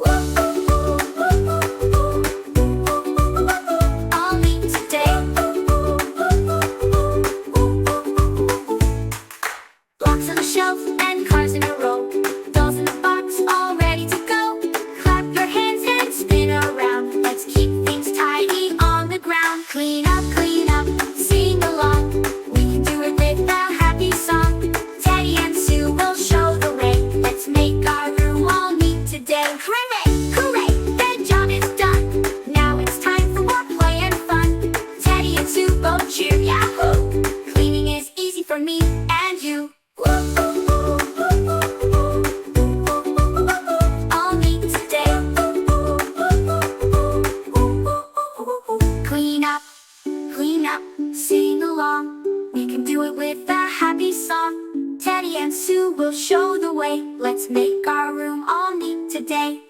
All neat today. Blocks on the shelf and cars in a row. Dolls in the box, all ready to go. Clap your hands and spin around. Let's keep things tidy on the ground. Clean up, sing along. We can do it with a happy song. Teddy and Sue will show the way. Let's make our room all neat today. Hooray! Hooray! The job is done. Now it's time for more play and fun. Teddy and Sue both cheer, yahoo! Cleaning is easy for me and you. All neat today. Clean up, sing along. We can do it with a happy song. Teddy and Sue will show the way. Let's make our room all neat today.